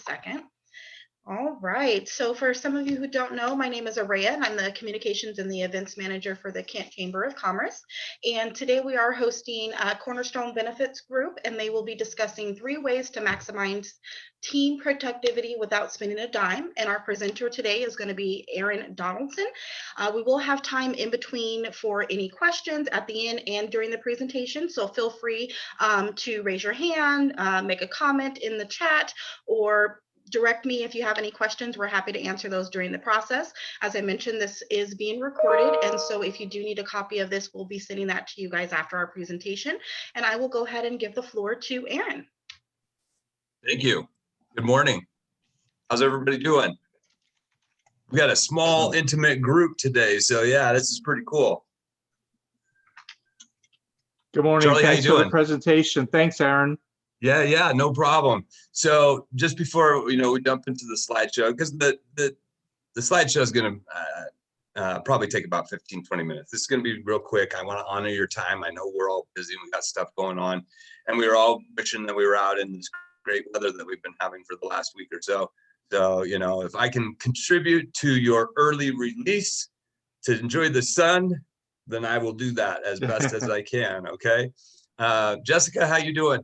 second. All right. So for some of you who don't know, my name is Araya, and I'm the Communications and the Events Manager for the Kent Chamber of Commerce. And today we are hosting Cornerstone Benefits Group, and they will be discussing 3 ways to maximize team productivity without spending a dime. And our presenter today is going to be Aaron Donaldson. We will have time in between for any questions at the end and during the presentation. So feel free to raise your hand, make a comment in the chat, or direct me if you have any questions. We're happy to answer those during the process. As I mentioned, this is being recorded, and so if you do need a copy of this, we'll be sending that to you guys after our presentation. And I will go ahead and give the floor to Aaron. Thank you. Good morning. How's everybody doing? We got a small, intimate group today, so yeah, this is pretty cool. Good morning. Charlie, thanks how you for doing? the presentation. Thanks, Aaron. Yeah, no problem. So just before we jump into the slideshow, because the slideshow is going to probably take about 15-20 minutes. This is going to be real quick. I want to honor your time. I know we're all busy. We got stuff going on, and we were all wishing that we were out in this great weather that we've been having for the last week or so. So if I can contribute to your early release to enjoy the sun, then I will do that as best as I can. Okay, Jessica, how you doing?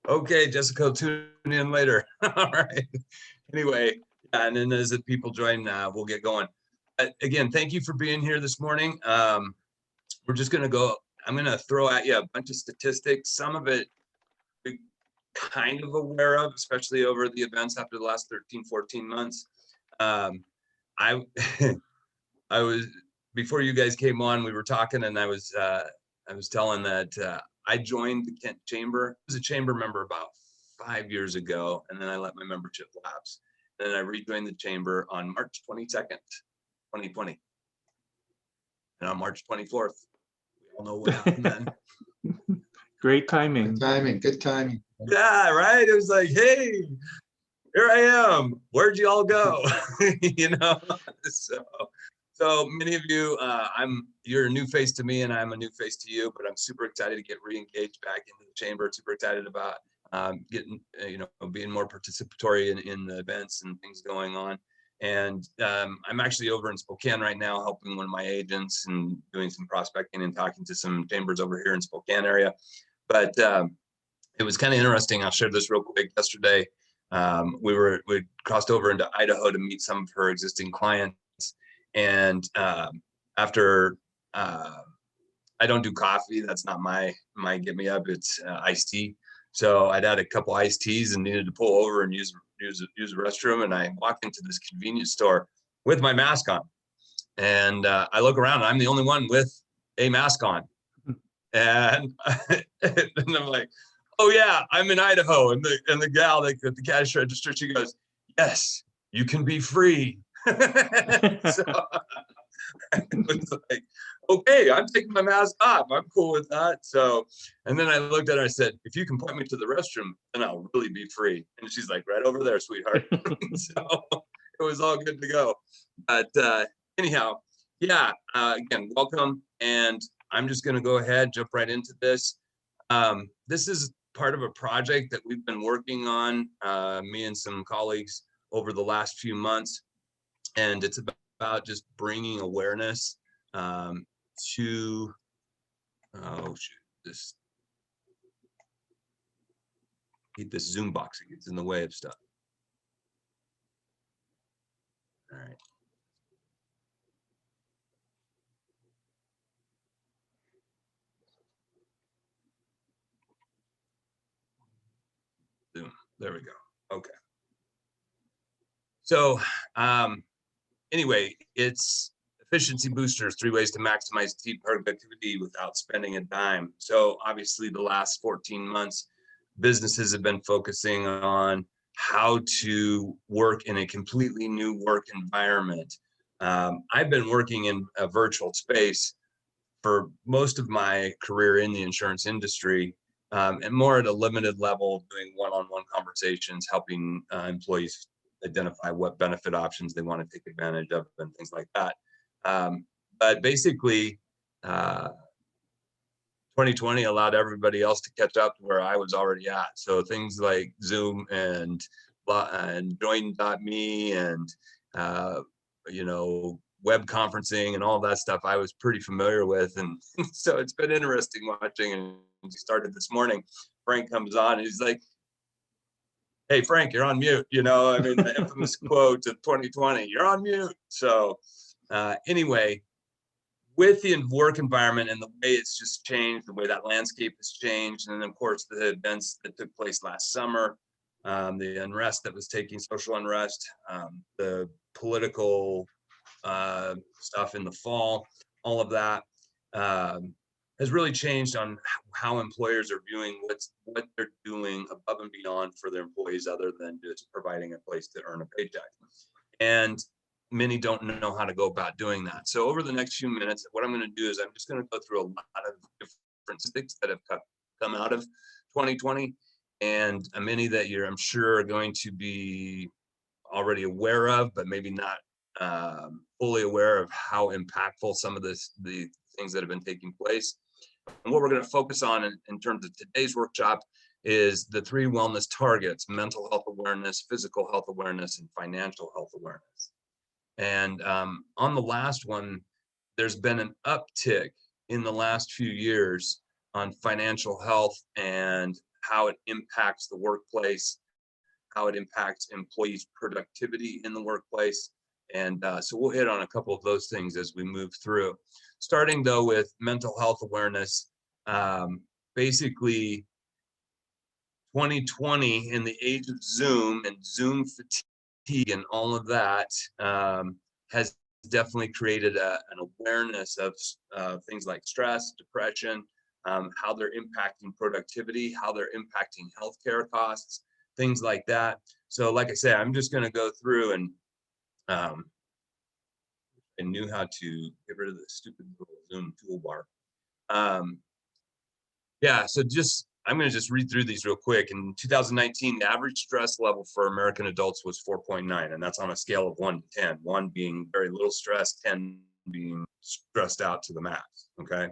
Okay, Jessica will tune in later. All right. Anyway, and then as the people join, we'll get going. Again, thank you for being here this morning. We're just going to go, I'm going to throw at you a bunch of statistics. Some of it we're kind of aware of, especially over the events after the last 13, 14 months. I was, before you guys came on, we were talking, and I was telling that I joined the Kent Chamber. I was a chamber member about 5 years ago, and then I let my membership lapse. And then I rejoined the chamber on March 22nd, 2020. And on March 24th, we all know what happened then. Great timing. Good timing. Yeah, right? It was like, hey, here I am. Where'd you all go? So many of you, you're a new face to me, and I'm a new face to you, but I'm super excited to get re-engaged back into the chamber. Super excited about getting, being more participatory in the events and things going on. And I'm actually over in Spokane right now, helping one of my agents and doing some prospecting and talking to some chambers over here in Spokane area. But it was kind of interesting. I'll share this real quick. Yesterday, we crossed over into Idaho to meet some of her existing clients. And after I don't do coffee, that's not my get me up. It's iced tea. So I'd had a couple iced teas and needed to pull over and use the restroom. And I walked into this convenience store with my mask on, and I look around, and I'm the only one with a mask on. And, and I'm like, oh yeah, I'm in Idaho. And the gal at the cash register, she goes, yes, you can be free. So I was like, okay, I'm taking my mask off. I'm cool with that. So, and then I looked at her, I said, if you can point me to the restroom, then I'll really be free. And she's like, right over there, sweetheart. So it was all good to go. But anyhow, yeah, again, welcome. And I'm just going to go ahead, jump right into this. This is part of a project that we've been working on, me and some colleagues, over the last few months. And it's about just bringing awareness to, oh shoot, this Zoom box, it gets in the way of stuff. All right. Zoom, there we go. Okay. So, anyway, it's efficiency boosters, 3 ways to maximize team productivity without spending a dime. So obviously the last 14 months, businesses have been focusing on how to work in a completely new work environment. I've been working in a virtual space for most of my career in the insurance industry, and more at a limited level, doing one-on-one conversations, helping employees identify what benefit options they want to take advantage of and things like that. But basically, 20 2020 allowed everybody else to catch up to where I was already at. So things like Zoom and Join.me and web conferencing and all that stuff I was pretty familiar with. And so it's been interesting watching. And we started this morning, Frank comes on and he's like, "Hey, Frank, you're on mute." The infamous quote of 2020, "You're on mute." So anyway, with the work environment and the way it's just changed, the way that landscape has changed, and then of course the events that took place last summer, the unrest that was taking, social unrest, the political stuff in the fall, all of that has really changed on how employers are viewing what they're doing above and beyond for their employees, other than just providing a place to earn a paycheck. And many don't know how to go about doing that. So over the next few minutes, what I'm going to do is I'm just going to go through a lot of different statistics that have come out of 2020, and many that I'm sure are going to be already aware of, but maybe not fully aware of how impactful some of the things that have been taking place. And what we're going to focus on in terms of today's workshop is the 3 wellness targets: mental health awareness, physical health awareness, and financial health awareness. And on the last one, there's been an uptick in the last few years on financial health and how it impacts the workplace, how it impacts employees' productivity in the workplace. And so we'll hit on a couple of those things as we move through. Starting though with mental health awareness, basically 2020, in the age of Zoom and Zoom fatigue and all of that, has definitely created an awareness of things like stress, depression, how they're impacting productivity, how they're impacting healthcare costs, things like that. So like I say, I'm just going to go through and I knew how to get rid of the stupid little Zoom toolbar. So I'm going to just read through these real quick. In 2019, the average stress level for American adults was 4.9, and that's on a scale of 1 to 10, 1 being very little stress, 10 being stressed out to the max, okay?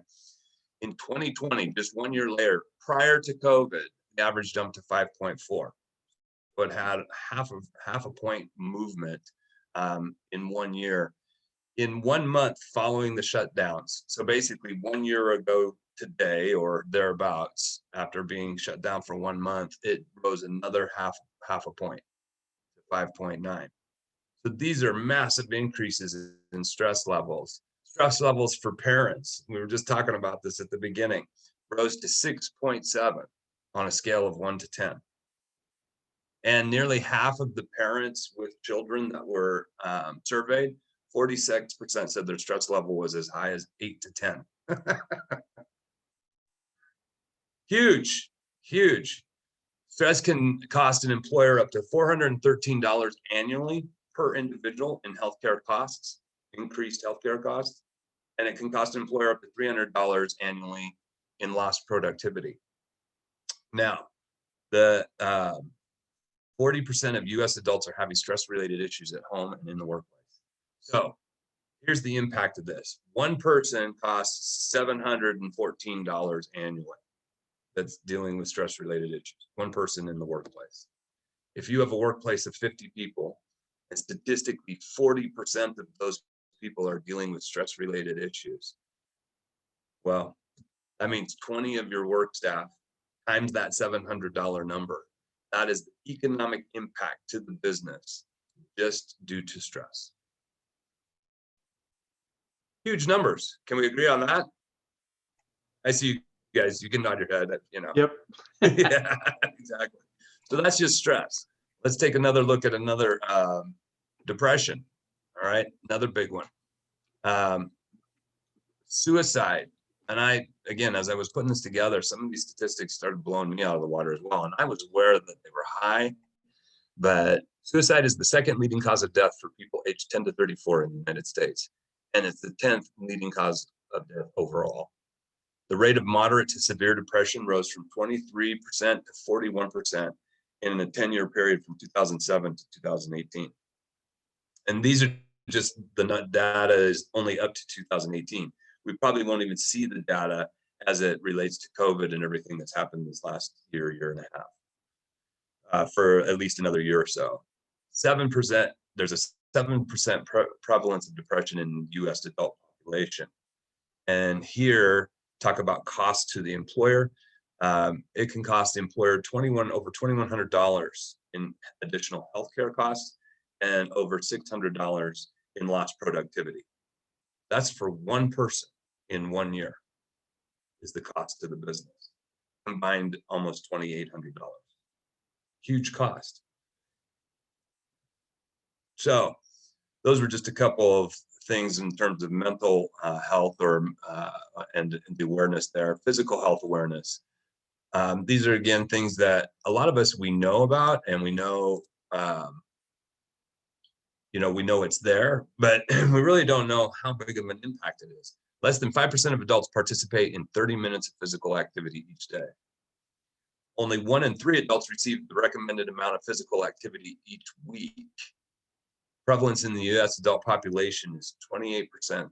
In 2020, just 1 year later, prior to COVID, the average jumped to 5.4, but had half a point movement in 1 year. In 1 month following the shutdowns, so basically 1 year ago today or thereabouts, after being shut down for 1 month, it rose another half a point to 5.9. So these are massive increases in stress levels. Stress levels for parents, we were just talking about this at the beginning, rose to 6.7 on a scale of 1 to 10. And nearly half of the parents with children that were surveyed, 46% said their stress level was as high as 8 to 10. Huge. Stress can cost an employer up to $413 annually per individual in healthcare costs, increased healthcare costs, and it can cost an employer up to $300 annually in lost productivity. Now, the 40% of US adults are having stress-related issues at home and in the workplace. So here's the impact of this. One person costs $714 annually that's dealing with stress-related issues. One person in the workplace. If you have a workplace of 50 people, and statistically 40% of those people are dealing with stress-related issues, well, that means 20 of your work staff times that $700 number. That is the economic impact to the business just due to stress. Huge numbers. Can we agree on that? I see you guys, you can nod your head, Yep. Yeah, exactly. So that's just stress. Let's take another look at another depression. All right, another big one. Suicide. And again, as I was putting this together, some of these statistics started blowing me out of the water as well. And I was aware that they were high, but suicide is the second leading cause of death for people aged 10 to 34 in the United States. And it's the 10th leading cause of death overall. The rate of moderate to severe depression rose from 23% to 41% in a 10-year period from 2007 to 2018. And these are just, the data is only up to 2018. We probably won't even see the data as it relates to COVID and everything that's happened this last year and a half, for at least another year or so. 7%, there's a 7% prevalence of depression in U.S. adult population. And here, talk about cost to the employer. It can cost the employer over $2,100 in additional healthcare costs and over $600 in lost productivity. That's for one person in 1 year is the cost to the business. Combined, almost $2,800. Huge cost. So those were just a couple of things in terms of mental health and the awareness there. Physical health awareness. These are, again, things that a lot of us, we know about, and we know, we know it's there, but we really don't know how big of an impact it is. Less than 5% of adults participate in 30 minutes of physical activity each day. Only 1 in 3 adults receive the recommended amount of physical activity each week. Prevalence in the U.S. adult population is 28%.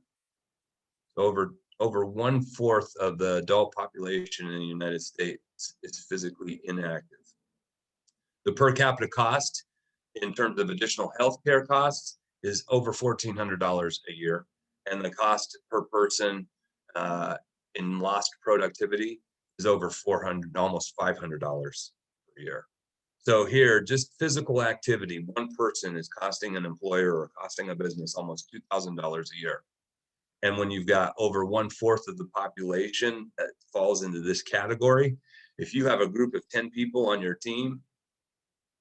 Over 1/4 of the adult population in the United States is physically inactive. The per capita cost in terms of additional healthcare costs is over $1,400 a year. And the cost per person in lost productivity is over almost $500 per year. So here, just physical activity, one person is costing an employer or costing a business almost $2,000 a year. And when you've got over 1/4 of the population that falls into this category, if you have a group of 10 people on your team,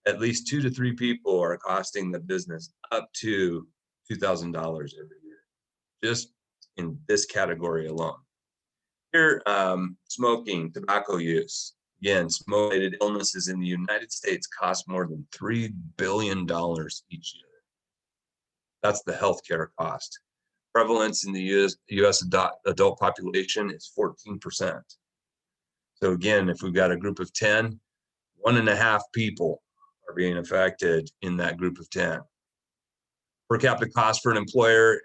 at least 2 to 3 people are costing the business up to $2,000 every year, just in this category alone. Here, smoking, tobacco use. Again, smoke-related illnesses in the United States cost more than $3 billion each year. That's the healthcare cost. Prevalence in the U.S. adult population is 14%. So again, if we've got a group of 10, 1.5 people are being affected in that group of 10. Per capita cost for an employer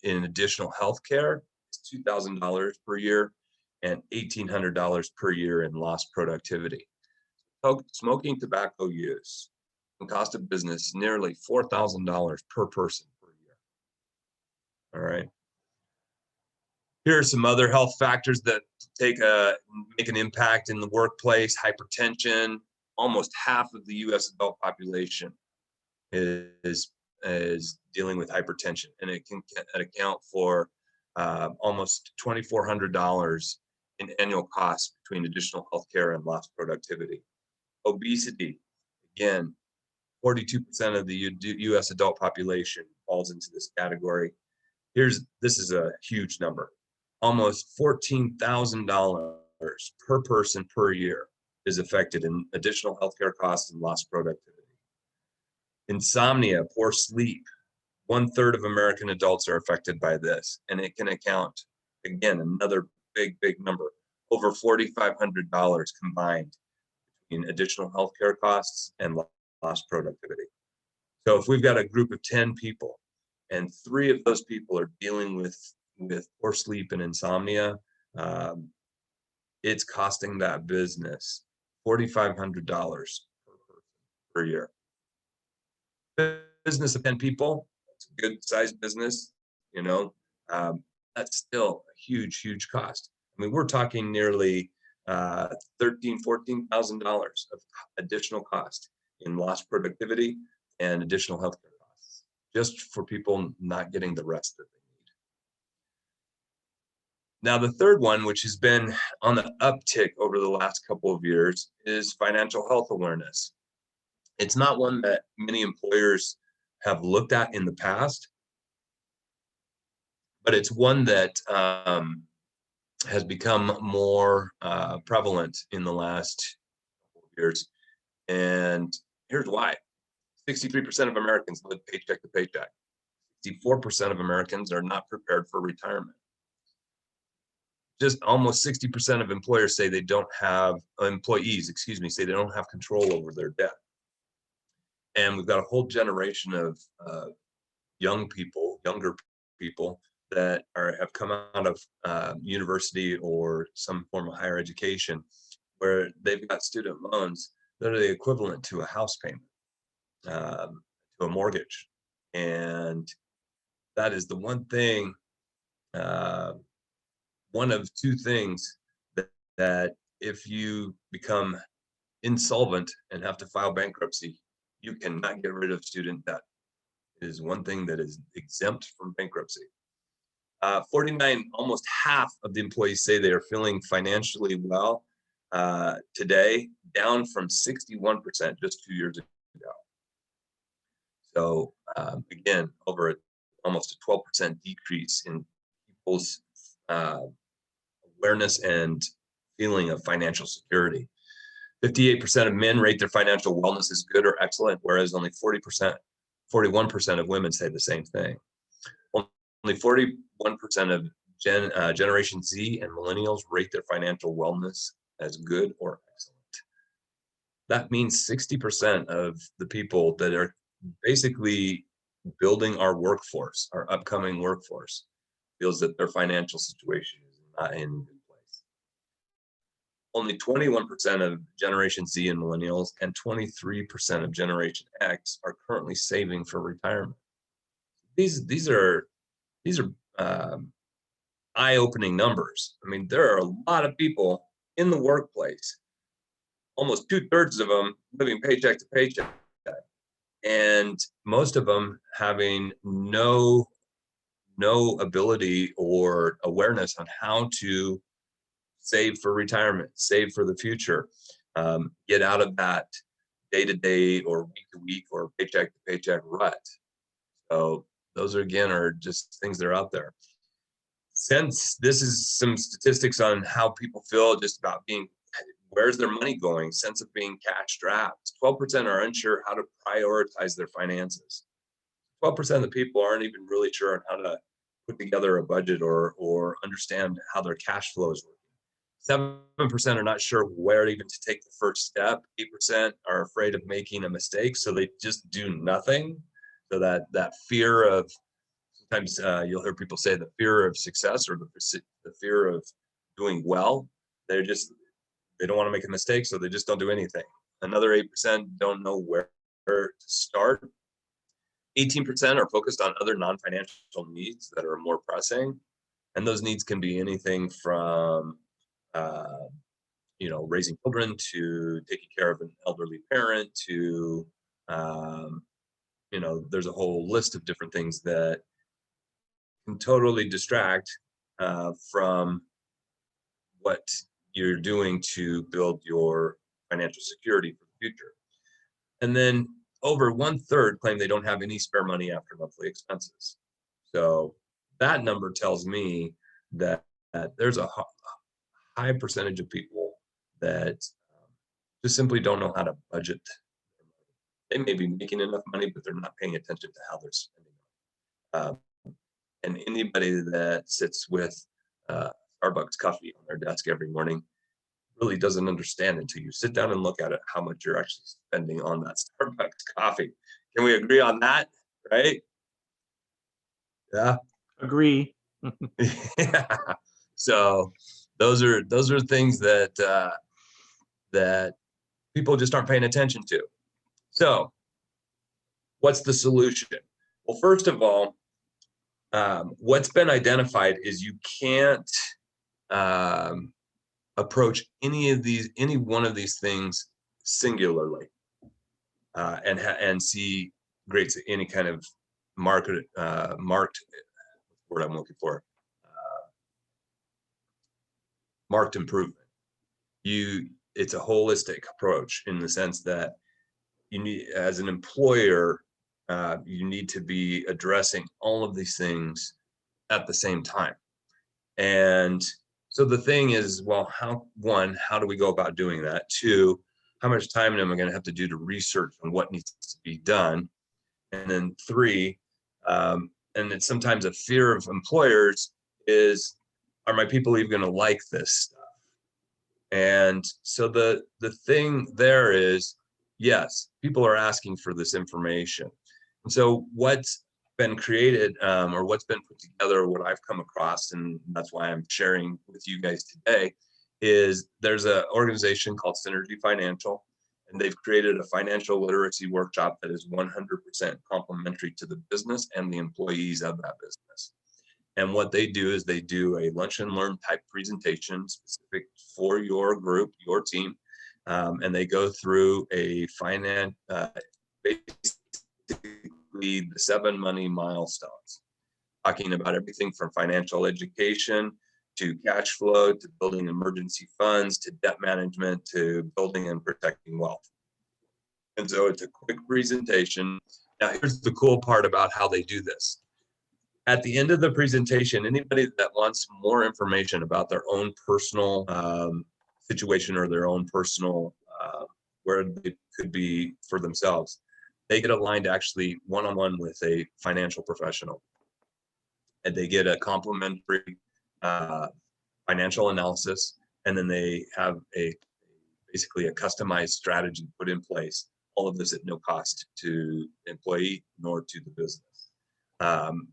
in additional healthcare is $2,000 per year and $1,800 per year in lost productivity. Smoking tobacco use can cost a business nearly $4,000 per person per year. All right. Here are some other health factors that make an impact in the workplace. Hypertension. Almost half of the U.S. adult population is dealing with hypertension, and it can account for almost $2,400 in annual costs between additional healthcare and lost productivity. Obesity, again, 42% of the U.S. adult population falls into this category. This is a huge number. Almost $14,000 per person per year is affected in additional healthcare costs and lost productivity. Insomnia, poor sleep. 1/3 of American adults are affected by this, and it can account, again, another big number, over $4,500 combined between additional healthcare costs and lost productivity. So if we've got a group of 10 people and 3 of those people are dealing with poor sleep and insomnia, it's costing that business $4,500 per person per year. Business of 10 people, it's a good sized business, that's still a huge cost. I mean, we're talking nearly $14,000 of additional cost in lost productivity and additional healthcare costs, just for people not getting the rest that they need. Now, the third one, which has been on the uptick over the last couple of years, is financial health awareness. It's not one that many employers have looked at in the past, but it's one that has become more prevalent in the last couple of years. And here's why. 63% of Americans live paycheck to paycheck. 64% of Americans are not prepared for retirement. Just almost 60% of employers say they don't have, say they don't have control over their debt. And we've got a whole generation of younger people that have come out of university or some form of higher education, where they've got student loans that are the equivalent to a house payment, to a mortgage. And that is the one thing, one of two things that if you become insolvent and have to file bankruptcy, you cannot get rid of student debt. It is one thing that is exempt from bankruptcy. 49, almost half of the employees say they are feeling financially well today, down from 61% just 2 years ago. So again, over almost a 12% decrease in people's awareness and feeling of financial security. 58% of men rate their financial wellness as good or excellent, whereas only 41% of women say the same thing. Only 41% of Generation Z and millennials rate their financial wellness as good or excellent. That means 60% of the people that are basically building our workforce, our upcoming workforce, feels that their financial situation is not in good place. Only 21% of Generation Z and millennials and 23% of Generation X are currently saving for retirement. These are eye-opening numbers. I mean, there are a lot of people in the workplace, almost 2/3 of them living paycheck to paycheck, and most of them having no ability or awareness on how to save for retirement, save for the future, get out of that day-to-day or week-to-week or paycheck-to-paycheck rut. So those are just things that are out there. Since this is some statistics on how people feel just about where's their money going, sense of being cash strapped. 12% are unsure how to prioritize their finances. 12% of the people aren't even really sure on how to put together a budget or understand how their cash flow is working. 7% are not sure where even to take the first step. 8% are afraid of making a mistake, so they just do nothing. So that fear of, sometimes you'll hear people say the fear of success or the fear of doing well. They don't want to make a mistake, so they just don't do anything. Another 8% don't know where to start. 18% are focused on other non-financial needs that are more pressing. And those needs can be anything from raising children to taking care of an elderly parent to there's a whole list of different things that can totally distract from what you're doing to build your financial security for the future. And then over 1/3 claim they don't have any spare money after monthly expenses. So that number tells me that there's a high percentage of people that just simply don't know how to budget. They may be making enough money, but they're not paying attention to how they're spending it. And anybody that sits with Starbucks coffee on their desk every morning really doesn't understand until you sit down and look at it, how much you're actually spending on that Starbucks coffee. Can we agree on that? Right? Yeah. Agree. Yeah. So those are things that that people just aren't paying attention to. So what's the solution? Well, first of all, what's been identified is you can't approach any one of these things singularly and see any kind of marked word I'm looking for, marked improvement. It's a holistic approach in the sense that you need, as an employer, you need to be addressing all of these things at the same time. And so the thing is, well, how do we go about doing that? 2, how much time am I going to have to do to research on what needs to be done? And then 3, and it's sometimes a fear of employers is, are my people even going to like this stuff? And so the thing there is, yes, people are asking for this information. And so what's been created or what's been put together, what I've come across, and that's why I'm sharing with you guys today, is there's an organization called Synergy Financial, and they've created a financial literacy workshop that is 100% complimentary to the business and the employees of that business. And what they do is they do a lunch and learn type presentation specific for your group, your team, and they go through a basically the 7 money milestones, talking about everything from financial education to cash flow to building emergency funds to debt management to building and protecting wealth. And so it's a quick presentation. Now, here's the cool part about how they do this. At the end of the presentation, anybody that wants more information about their own personal situation or their own personal where they could be for themselves, they get aligned actually one-on-one with a financial professional, and they get a complimentary financial analysis, and then they have basically a customized strategy put in place. All of this at no cost to the employee nor to the business.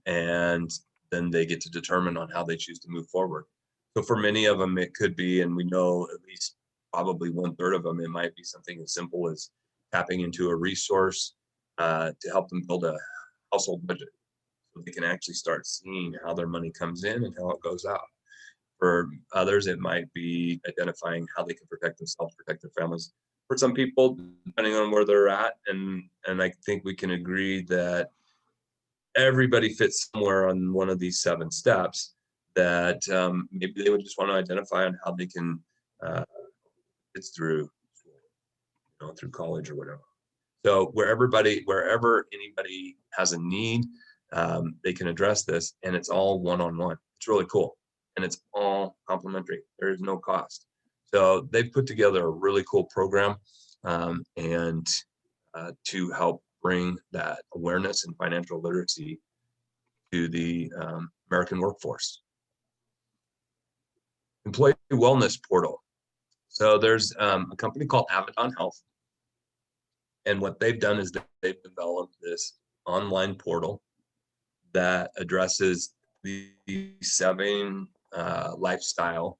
And then they get to determine on how they choose to move forward. So for many of them, it could be, and we know at least probably 1/3 of them, it might be something as simple as tapping into a resource to help them build a household budget, so they can actually start seeing how their money comes in and how it goes out. For others, it might be identifying how they can protect themselves, protect their families. For some people, depending on where they're at, and I think we can agree that everybody fits somewhere on one of these 7 steps, that maybe they would just want to identify on how they can it's through school, through college or whatever. So wherever anybody has a need, they can address this, and it's all one-on-one. It's really cool, and it's all complimentary. There is no cost. So they've put together a really cool program, and to help bring that awareness and financial literacy to the American workforce. Employee wellness portal. So there's a company called Avedon Health, and what they've done is they've developed this online portal that addresses the 7 lifestyle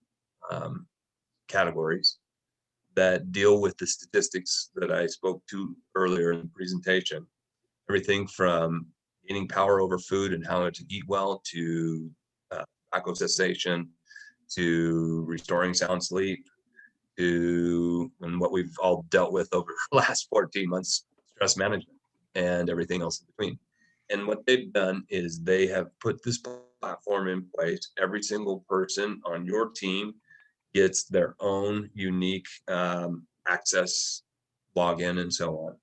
categories that deal with the statistics that I spoke to earlier in the presentation. Everything from gaining power over food and how to eat well, to tobacco cessation, to restoring sound sleep, to, and what we've all dealt with over the last 14 months, stress management, and everything else in between. And what they've done is they have put this platform in place. Every single person on your team gets their own unique access, login, and so on.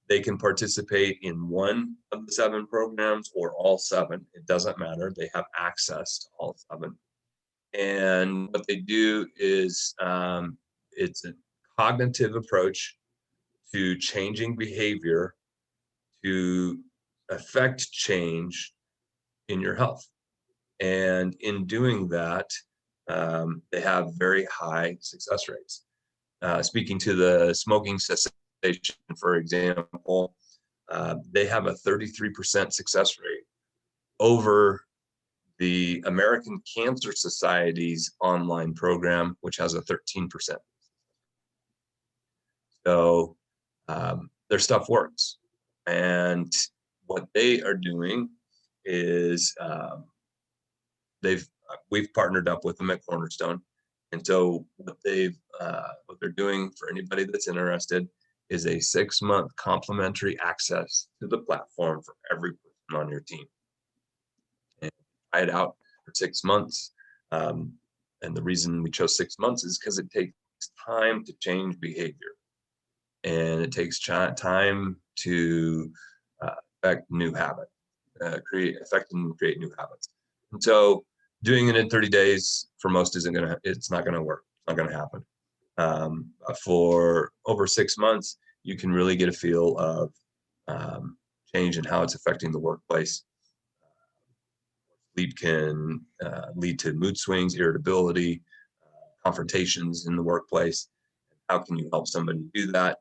They can participate in one of the 7 programs or all 7. It doesn't matter. They have access to all 7. And what they do is it's a cognitive approach to changing behavior to affect change in your health. And in doing that, they have very high success rates. Speaking to the smoking cessation, for example, they have a 33% success rate over the American Cancer Society's online program, which has a 13%. So their stuff works. And what they are doing is we've partnered up with them at Cornerstone. And so what they're doing for anybody that's interested is a 6-month complimentary access to the platform for every person on your team. And try it out for 6 months. And the reason we chose 6 months is because it takes time to change behavior. And it takes time to affect new habits, create new habits. And so doing it in 30 days for most it's not gonna work. It's not gonna happen. For over 6 months, you can really get a feel of change in how it's affecting the workplace. Sleep can lead to mood swings, irritability, confrontations in the workplace. How can you help somebody do that?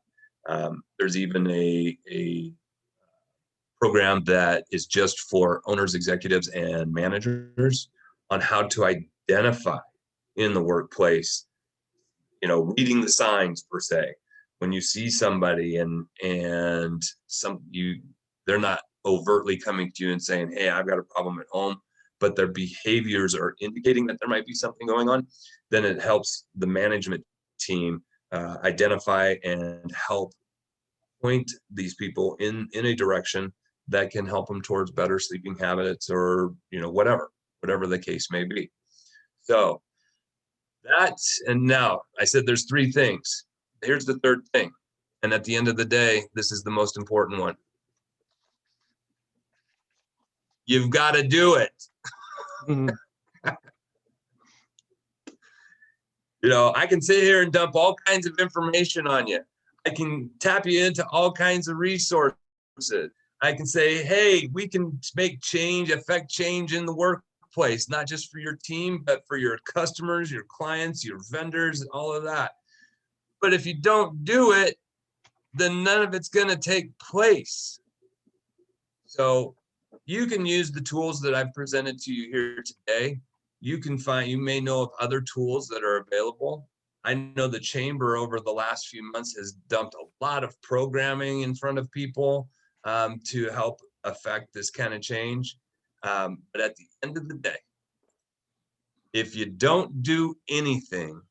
There's even a program that is just for owners, executives, and managers on how to identify in the workplace, reading the signs per se. When you see somebody and they're not overtly coming to you and saying, hey, I've got a problem at home, but their behaviors are indicating that there might be something going on, then it helps the management team identify and help point these people in a direction that can help them towards better sleeping habits, or whatever the case may be. So and now I said there's 3 things. Here's the 3rd thing, and at the end of the day, this is the most important one. You've got to do it. Mhm. I can sit here and dump all kinds of information on you. I can tap you into all kinds of resources. I can say, hey, we can affect change in the workplace, not just for your team, but for your customers, your clients, your vendors, all of that. But if you don't do it, then none of it's going to take place. So you can use the tools that I've presented to you here today. You may know of other tools that are available. I know the chamber over the last few months has dumped a lot of programming in front of people to help affect this kind of change. But at the end of the day, if you don't do anything,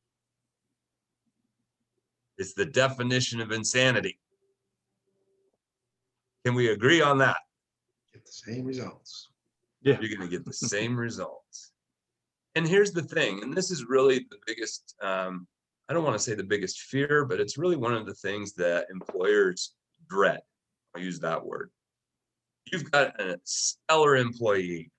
it's the definition of insanity. Can we agree on that? Get the same results. Yeah. You're going to get the same results. And here's the thing, and this is really the biggest, I don't want to say the biggest fear, but it's really one of the things that employers dread. I'll use that word. You've got a stellar employee.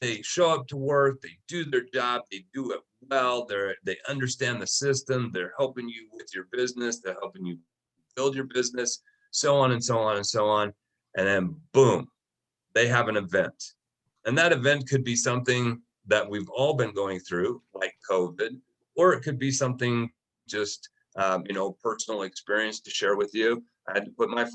They show up to work, they do their job, they do it well, they understand the system, they're helping you with your business, they're helping you build your business, so on and so on and so on. And then boom, they have an event. And that event could be something that we've all been going through, like COVID, or it could be something just, personal experience to share with you. I had to put my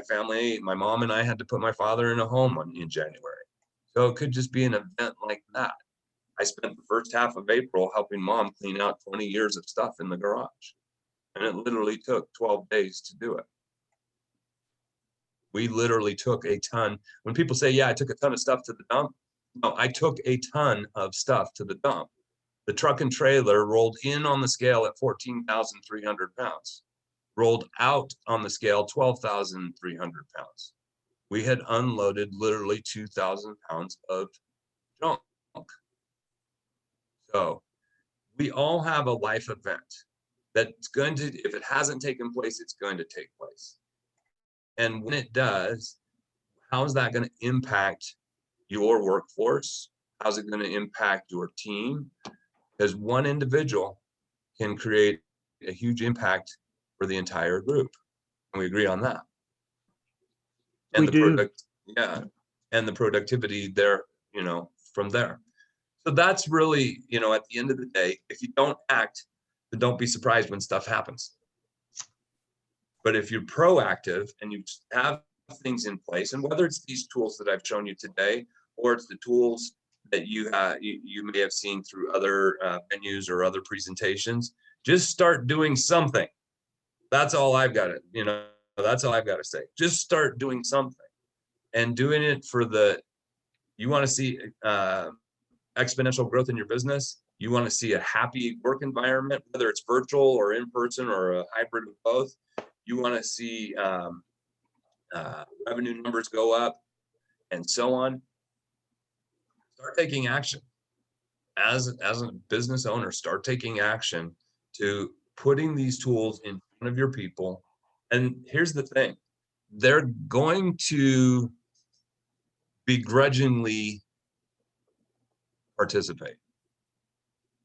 family, my mom and I had to put my father in a home in January. So it could just be an event like that. I spent the first half of April helping mom clean out 20 years of stuff in the garage. And it literally took 12 days to do it. We literally took a ton. When people say, yeah, I took a ton of stuff to the dump. No, I took a ton of stuff to the dump. The truck and trailer rolled in on the scale at 14,300 pounds, rolled out on the scale 12,300 pounds. We had unloaded literally 2,000 pounds of junk. So we all have a life event that's going to, if it hasn't taken place, it's going to take place. And when it does, how is that going to impact your workforce? How's it going to impact your team? Because one individual can create a huge impact for the entire group. And we agree on that. And We do. And the productivity there, from there. So that's really, at the end of the day, if you don't act, then don't be surprised when stuff happens. But if you're proactive and you have things in place, and whether it's these tools that I've shown you today, or it's the tools that you may have seen through other venues or other presentations, just start doing something. That's all I've got to, that's all I've got to say. Just start doing something, and doing it you want to see exponential growth in your business. You want to see a happy work environment, whether it's virtual or in person or a hybrid of both. You want to see revenue numbers go up and so on. Start taking action. As a business owner, start taking action to putting these tools in front of your people. And here's the thing, they're going to begrudgingly participate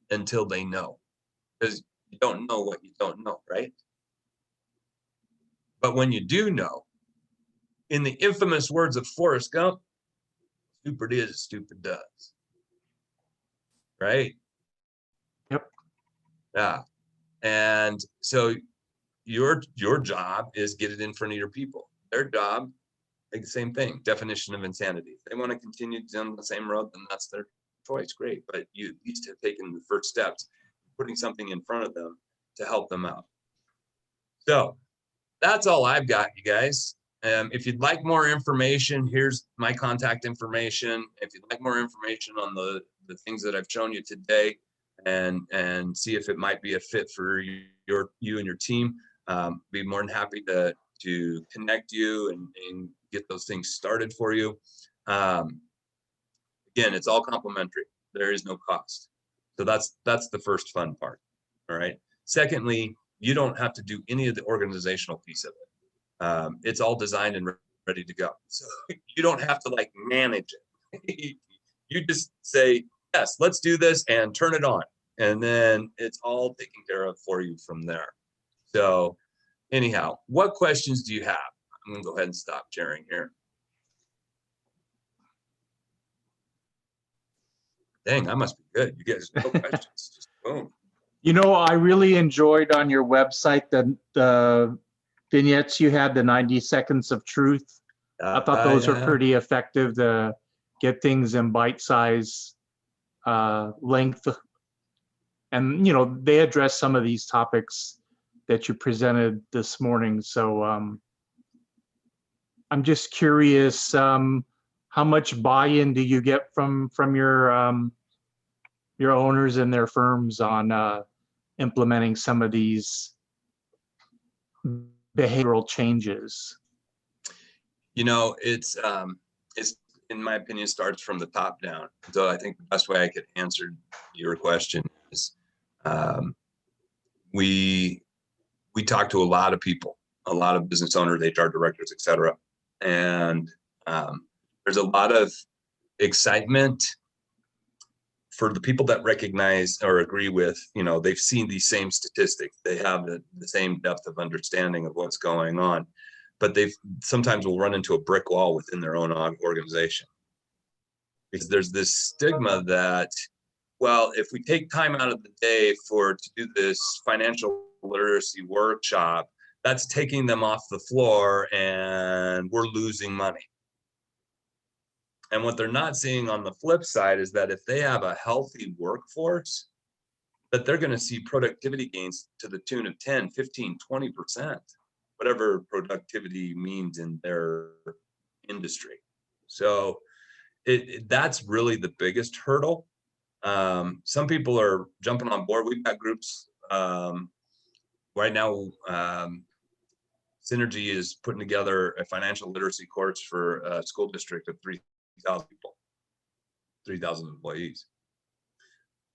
until they know, because you don't know what you don't know, right? But when you do know, in the infamous words of Forrest Gump, stupid is, stupid does. Right? Yep. Yeah. And so your job is get it in front of your people. Their job like the same thing, definition of insanity. If they want to continue down the same road, then that's their choice, great. But you at least have taken the first steps, putting something in front of them to help them out. So that's all I've got, you guys. If you'd like more information, here's my contact information. If you'd like more information on the things that I've shown you today, and see if it might be a fit for you and your team, be more than happy to connect you and get those things started for you. Again, it's all complimentary. There is no cost. So that's the first fun part. All right. Secondly, you don't have to do any of the organizational piece of it. It's all designed and ready to go. So you don't have to like manage it. You just say, yes, let's do this and turn it on. And then it's all taken care of for you from there. So anyhow, what questions do you have? I'm gonna go ahead and stop sharing here. Dang, I must be good. You guys, no questions. Just boom. You know, I really enjoyed on your website the vignettes you had, the 90 seconds of truth. I thought those were Yeah. pretty effective to get things in bite-size length. And, you know, they address some of these topics that you presented this morning. So I'm just curious, how much buy-in do you get from your owners and their firms on implementing some of these behavioral changes? You know, it's in my opinion starts from the top down. So I think the best way I could answer your question is we talk to a lot of people, a lot of business owners, HR directors, et cetera. And there's a lot of excitement for the people that recognize or agree with, you know, they've seen these same statistics. They have the same depth of understanding of what's going on, but they've sometimes will run into a brick wall within their own organization. Because there's this stigma that, well, if we take time out of the day to do this financial literacy workshop, that's taking them off the floor and we're losing money. And what they're not seeing on the flip side is that if they have a healthy workforce, that they're going to see productivity gains to the tune of 10, 15, 20%, whatever productivity means in their industry. So that's really the biggest hurdle. Some people are jumping on board. We've got groups right now. Synergy is putting together a financial literacy course for a school district of 3,000 people, 3,000 employees.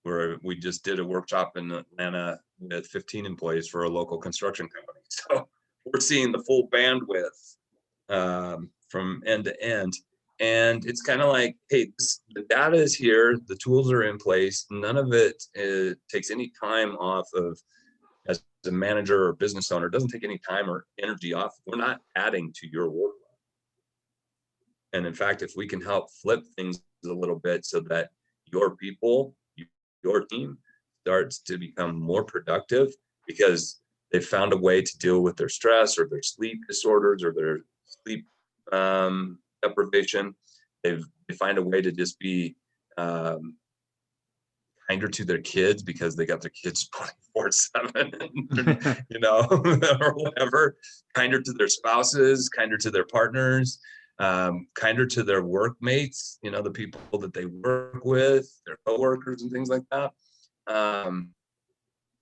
Where we just did a workshop in Atlanta with 15 employees for a local construction company. So we're seeing the full bandwidth from end to end. And it's kind of like, hey, the data is here, the tools are in place. None of it takes any time off of, as a manager or business owner, it doesn't take any time or energy off. We're not adding to your workload. And in fact, if we can help flip things a little bit so that your people, your team starts to become more productive because they've found a way to deal with their stress or their sleep disorders or their sleep deprivation. They find a way to just be kinder to their kids because they got their kids 24/7, you know, or whatever. Kinder to their spouses, kinder to their partners, kinder to their workmates, you know, the people that they work with, their coworkers and things like that.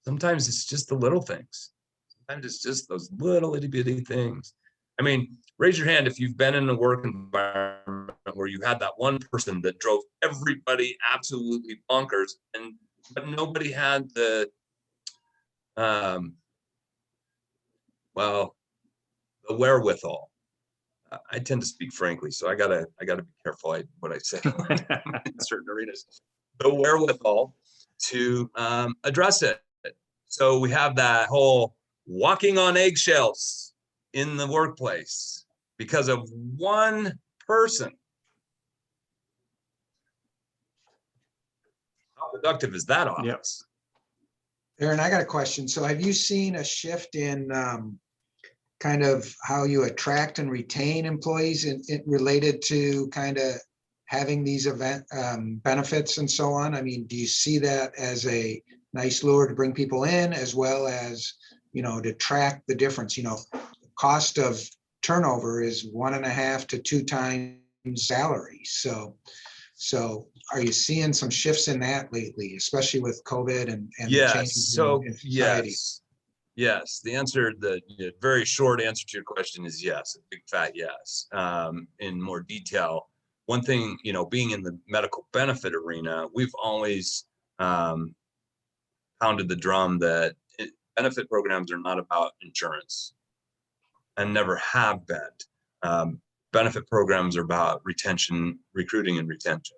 Sometimes it's just the little things. Sometimes it's just those little itty bitty things. I mean, raise your hand if you've been in a work environment where you had that one person that drove everybody absolutely bonkers, but nobody had the wherewithal. I tend to speak frankly, so I gotta be careful what I say in certain arenas. The wherewithal to address it. So we have that whole walking on eggshells in the workplace because of one person. How productive is that office? Aaron, I got a question. So have you seen a shift in kind of how you attract and retain employees related to kind of having these event benefits and so on? I mean, do you see that as a nice lure to bring people in, as well as, to track the difference? Cost of turnover is 1.5 to 2 times salary. So are you seeing some shifts in that lately, especially with COVID and the Yes. changes So in society? yes. The very short answer to your question is yes, a big fat yes. In more detail, one thing, being in the medical benefit arena, we've always pounded the drum that benefit programs are not about insurance, and never have been. Benefit programs are about retention, recruiting and retention.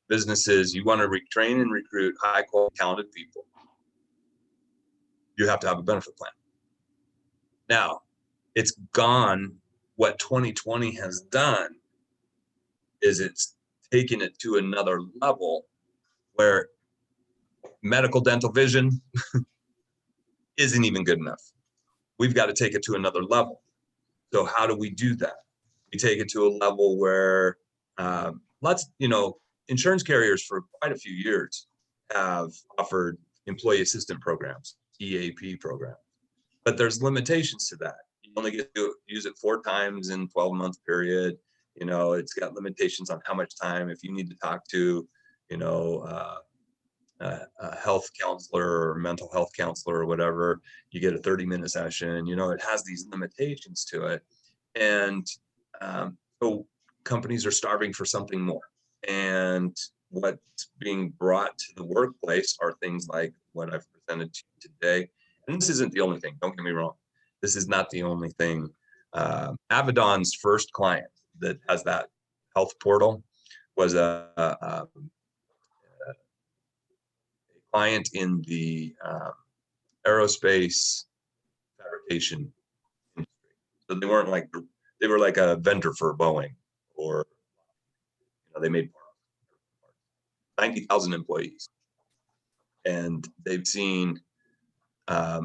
Businesses, you want to train and recruit high quality, talented people, you have to have a benefit plan. Now, it's gone. What 2020 has done is it's taken it to another level where medical, dental, vision isn't even good enough. We've got to take it to another level. So how do we do that? We take it to a level where insurance carriers for quite a few years have offered employee assistant programs, EAP programs, but there's limitations to that. You only get to use it 4 times in 12-month period. It's got limitations on how much time. If you need to talk to, a health counselor or mental health counselor or whatever, you get a 30-minute session. It has these limitations to it. And so companies are starving for something more. And what's being brought to the workplace are things like what I've presented to you today. And this isn't the only thing, don't get me wrong. This is not the only thing. Avedon's first client that has that health portal was a client in the aerospace fabrication industry. So they were like a vendor for Boeing, or they made 90,000 employees, and they've seen a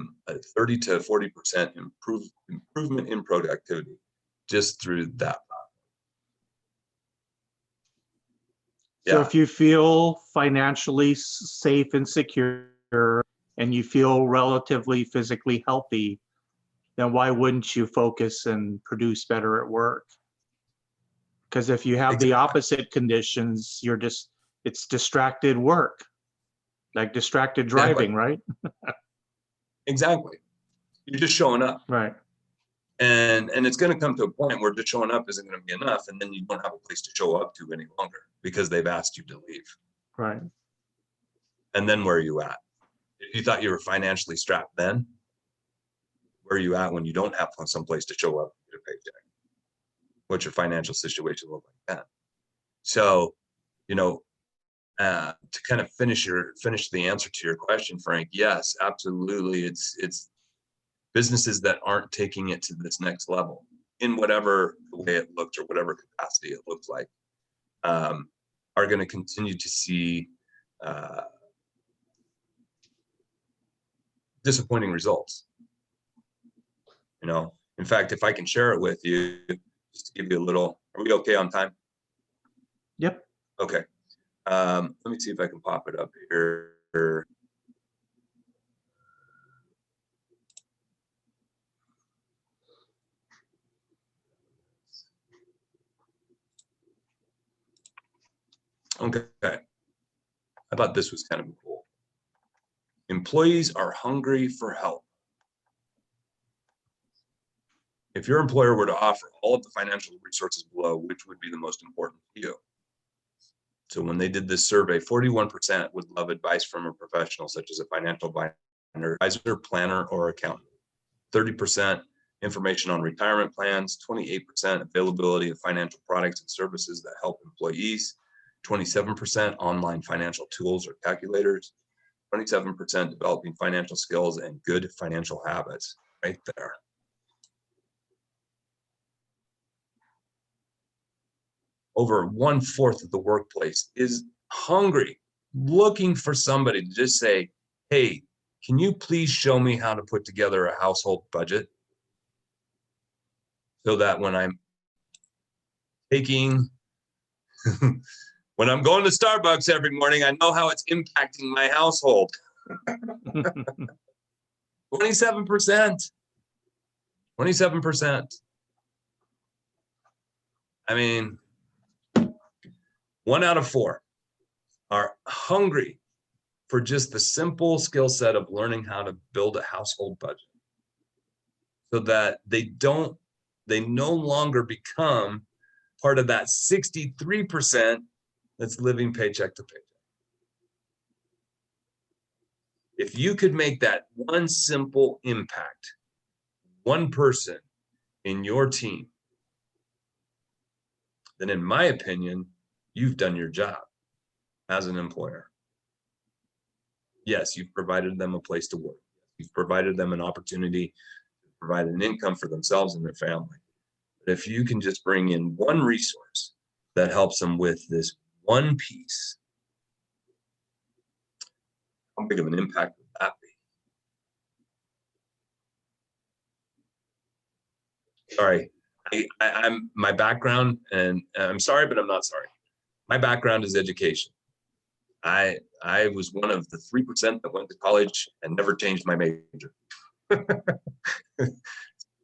30 to 40% improvement in productivity just through that. So if you feel financially safe and secure and you feel relatively physically healthy, then why wouldn't you focus and produce better at work? Because if you have the opposite conditions, it's distracted work, like distracted driving, right? Exactly. You're just showing up. Right. And it's going to come to a point where just showing up isn't going to be enough, and then you don't have a place to show up to any longer because they've asked you to leave. Right. And then where are you at? If you thought you were financially strapped then, where are you at when you don't have some place to show up to get a paycheck? What's your financial situation look like then? So, to kind of finish the answer to your question, Frank, yes, absolutely. It's businesses that aren't taking it to this next level in whatever way it looks or whatever capacity it looks like, are going to continue to see disappointing results. In fact, if I can share it with you, just to give you a little, are we okay on time? Yep. Okay. Let me see if I can pop it up here. Okay. I thought this was kind of cool. Employees are hungry for help. If your employer were to offer all of the financial resources below, which would be the most important to you? So when they did this survey, 41% would love advice from a professional, such as a financial advisor, planner, or accountant. 30% information on retirement plans, 28% availability of financial products and services that help employees, 27% online financial tools or calculators, 27% developing financial skills and good financial habits. Right there. Over 1/4 of the workplace is hungry, looking for somebody to just say, hey, can you please show me how to put together a household budget? so that when I'm taking, when I'm going to Starbucks every morning, I know how it's impacting my household. 27%. 27%. I mean, 1 out of 4 are hungry for just the simple skill set of learning how to build a household budget, so that they no longer become part of that 63% that's living paycheck to paycheck. If you could make that one simple impact, one person in your team, then in my opinion, you've done your job as an employer. Yes, you've provided them a place to work. You've provided them an opportunity to provide an income for themselves and their family. But if you can just bring in one resource that helps them with this one piece, how big of an impact would that be? Sorry, I'm my background, and I'm sorry, but I'm not sorry. My background is education. I was one of the 3% that went to college and never changed my major.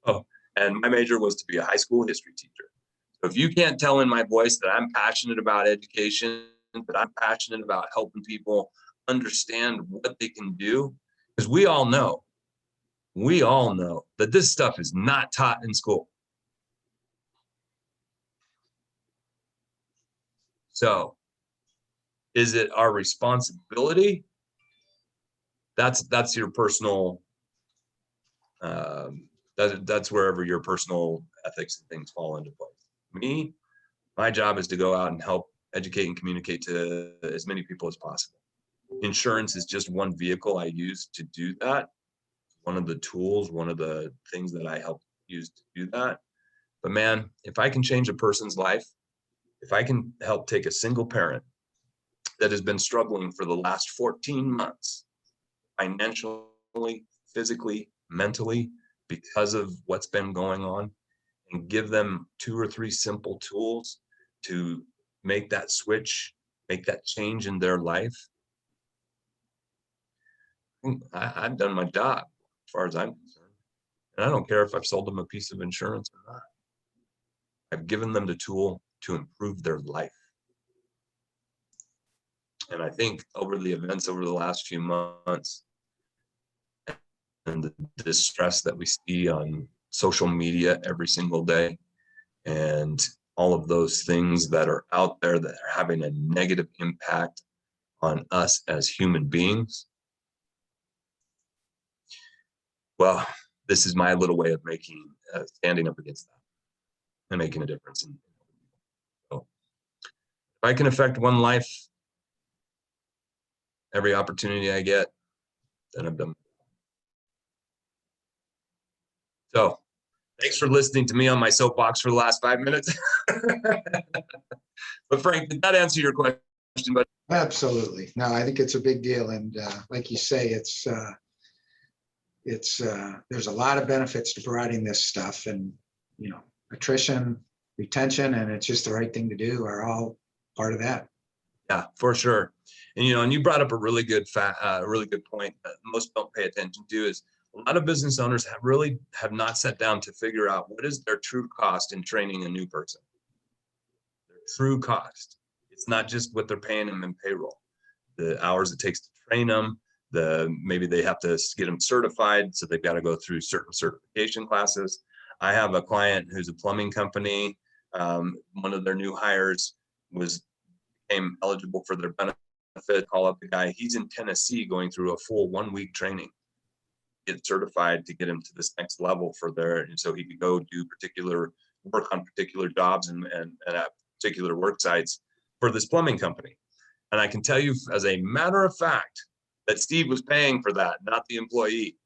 Oh, and my major was to be a high school history teacher. So if you can't tell in my voice that I'm passionate about education, that I'm passionate about helping people understand what they can do, because we all know that this stuff is not taught in school. So is it our responsibility? That's your personal, that's wherever your personal ethics and things fall into place. My job is to go out and help educate and communicate to as many people as possible. Insurance is just one vehicle I use to do that. One of the tools, one of the things that I help use to do that. But man, if I can change a person's life, if I can help take a single parent that has been struggling for the last 14 months, financially, physically, mentally, because of what's been going on, and give them 2 or 3 simple tools to make that switch, make that change in their life, I've done my job as far as I'm concerned. And I don't care if I've sold them a piece of insurance or not. I've given them the tool to improve their life. And I think over the events over the last few months and the distress that we see on social media every single day, and all of those things that are out there that are having a negative impact on us as human beings, well, this is my little way of standing up against that and making a difference. So if I can affect one life, every opportunity I get, then I've done. So thanks for listening to me on my soapbox for the last 5 minutes. But Frank, did that answer your question? But Absolutely. No, I think it's a big deal. And like you say, there's a lot of benefits to providing this stuff, and, attrition, retention, and it's just the right thing to do are all part of that. Yeah, for sure. And, and you brought up a really good point that most don't pay attention to is a lot of business owners have not sat down to figure out what is their true cost in training a new person. Their true cost. It's not just what they're paying them in payroll, the hours it takes to train them, maybe they have to get them certified, so they've got to go through certain certification classes. I have a client who's a plumbing company. One of their new hires became eligible for their benefit. Call up the guy. He's in Tennessee going through a full 1-week training, get certified to get him to this next level and so he could go do work on particular jobs and at particular work sites for this plumbing company. And I can tell you as a matter of fact that Steve was paying for that, not the employee.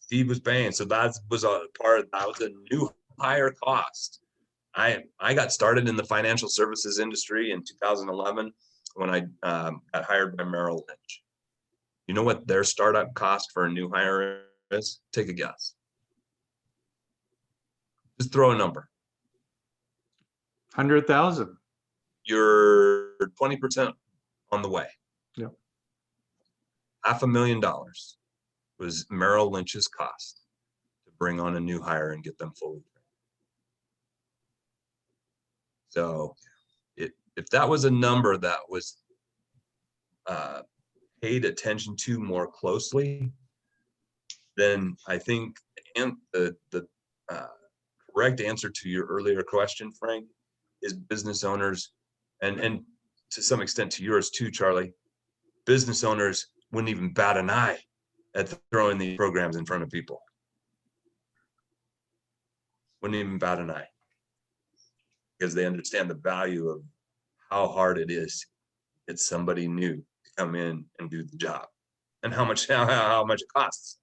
Steve was paying. So that was a new hire cost. I got started in the financial services industry in 2011 when I got hired by Merrill Lynch. You know what their startup cost for a new hire is? Take a guess. Just throw a number. 100,000. You're 20% on the way. Yep. $500,000 was Merrill Lynch's cost to bring on a new hire and get them fully trained. So if that was a number that was paid attention to more closely, then I think the correct answer to your earlier question, Frank, is business owners, and to some extent to yours too, Charlie, business owners wouldn't even bat an eye at throwing these programs in front of people. Wouldn't even bat an eye, because they understand the value of how hard it is to get somebody new to come in and do the job, and how much it costs.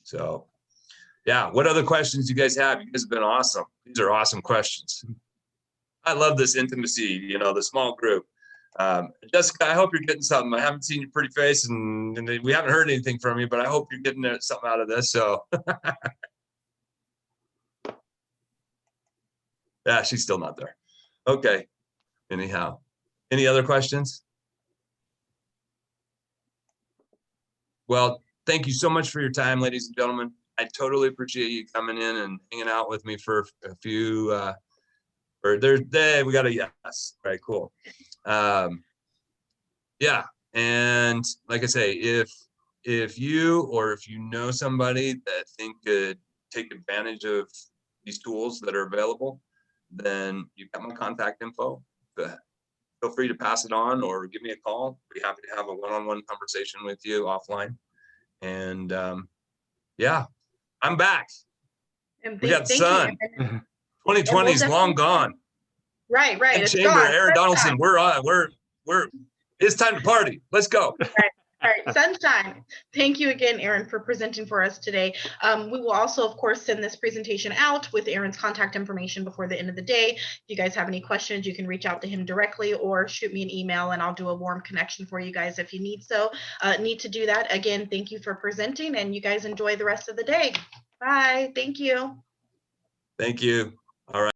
So yeah, what other questions do you guys have? You guys have been awesome. These are awesome questions. I love this intimacy, the small group. Jessica, I hope you're getting something. I haven't seen your pretty face, and we haven't heard anything from you, but I hope you're getting something out of this. So yeah, she's still not there. Okay. Anyhow, any other questions? Well, thank you so much for your time, ladies and gentlemen. I totally appreciate you coming in and hanging out with me for a few, we got a yes. All right, cool. Yeah. And like I say, if you know somebody that could take advantage of these tools that are available, then you've got my contact info. Feel free to pass it on or give me a call. Be happy to have a one-on-one conversation with you offline. And yeah, I'm back. And We got thank you, sun. Aaron. 2020 is long gone. Right. It's Chamber, gone. Aaron Donaldson, we're it's time to party. Let's go. All right, sunshine. Thank you again, Aaron, for presenting for us today. We will also, of course, send this presentation out with Aaron's contact information before the end of the day. If you guys have any questions, you can reach out to him directly or shoot me an email, and I'll do a warm connection for you guys if you need to do that. Again, thank you for presenting, and you guys enjoy the rest of the day. Bye. Thank you. Thank you. All right.